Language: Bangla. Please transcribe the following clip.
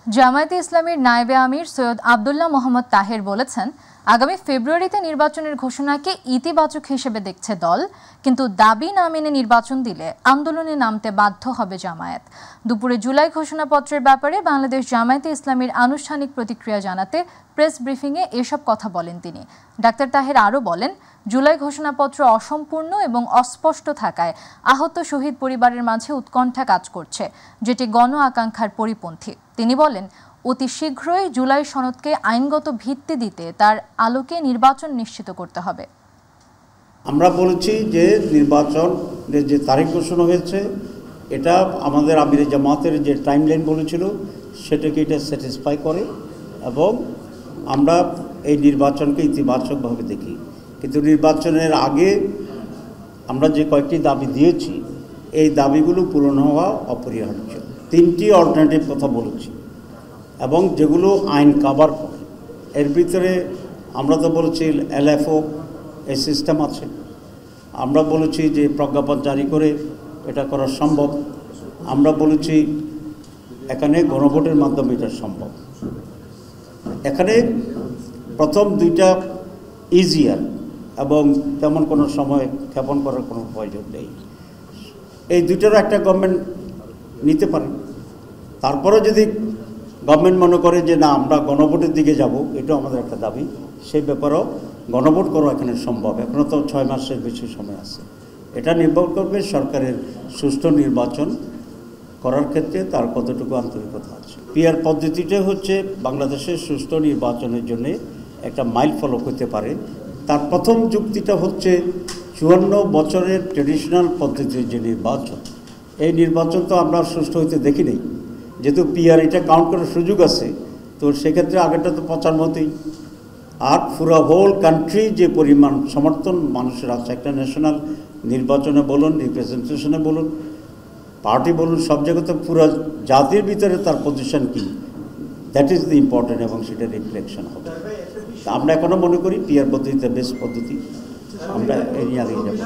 জামায়াতে ইসলামীর নায়েবে আমির সৈয়দ আব্দুল্লাহ মোহাম্মদ তাহের বলেছেন, আগামী ফেব্রুয়ারিতে নির্বাচনের ঘোষণাকে ইতিবাচক হিসেবে দেখছে দল, কিন্তু দাবি না মেনে নির্বাচন দিলে আন্দোলনে নামতে বাধ্য হবে জামায়াত। দুপুরে জুলাই ঘোষণাপত্রের ব্যাপারে বাংলাদেশ জামায়াতে ইসলামীর আনুষ্ঠানিক প্রতিক্রিয়া জানাতে প্রেস ব্রিফিংয়ে এসব কথা বলেন তিনি। ডাক্তার তাহের আরও বলেন, জুলাই ঘোষণাপত্র অসম্পূর্ণ এবং অস্পষ্ট থাকায় আহত শহীদ পরিবারের মাঝে উৎকণ্ঠা কাজ করছে, যেটি গণ আকাঙ্ক্ষার পরিপন্থী। তিনি বলেন, অতি শীঘ্রই জুলাই সনদকে আইনগত ভিত্তি দিতে তার আলোকে নির্বাচন নিশ্চিত করতে হবে। আমরা বলেছি যে নির্বাচনের যে তারিখ ঘোষণা হয়েছে এটা আমাদের আমিরে জামাতের যে টাইমলাইন বলেছিল সেটাকে এটা স্যাটিসফাই করে এবং আমরা এই নির্বাচনকে ইতিবাচকভাবে দেখি। কিন্তু নির্বাচনের আগে আমরা যে কয়েকটি দাবি দিয়েছি এই দাবিগুলো পূরণ হওয়া অপরিহার্য। 3টি অল্টারনেটিভ কথা বলেছি এবং যেগুলো আইন কভার করে। এর ভিতরে আমরা তো বলেছি LFO এই সিস্টেম আছে, আমরা বলেছি যে প্রজ্ঞাপন জারি করে এটা করা সম্ভব, আমরা বলেছি এখানে গণভোটের মাধ্যমে এটা সম্ভব। এখানে প্রথম 2টা ইজিয়ার এবং তেমন কোনো সময় ক্ষেপণ করার কোনো প্রয়োজন নেই। এই 2টারও একটা গভর্নমেন্ট নিতে পারে। তারপরে যদি গভর্নমেন্ট মনে করে যে না আমরা গণভোটের দিকে যাব, এটাও আমাদের একটা দাবি, সেই ব্যাপারেও গণভোট করা এখানে সম্ভব। এখনও তো 6 মাসের বেশি সময় আছে। এটা নির্ভর করবে সরকারের সুষ্ঠু নির্বাচন করার ক্ষেত্রে তার কতটুকু আন্তরিকতা আছে। পিআর পদ্ধতিটা হচ্ছে বাংলাদেশের সুষ্ঠু নির্বাচনের জন্য একটা মাইল ফলক হতে পারে। তার প্রথম যুক্তিটা হচ্ছে 54 বছরের ট্রেডিশনাল পদ্ধতির যে নির্বাচন, এই নির্বাচন তো আমরা সুষ্ঠু হইতে দেখি নেই। যেহেতু পিআর এটা কাউন্ট করার সুযোগ আছে, তো সেক্ষেত্রে আগেরটা তো 95। আর পুরো হোল কান্ট্রি যে পরিমাণ সমর্থন মানুষের আছে একটা ন্যাশনাল নির্বাচনে বলুন, রিপ্রেজেন্টেশনে বলুন, পার্টি বলুন, সব জায়গাতে পুরো জাতির ভিতরে তার পজিশন কী, দ্যাট ইজ দ্য ইম্পর্টেন্ট এবং সেটা রিফ্লেকশন হবে। আমরা এখনও মনে করি পিআর পদ্ধতিতে বেস্ট পদ্ধতি, আমরা এই নিয়ে আগিয়ে যাব।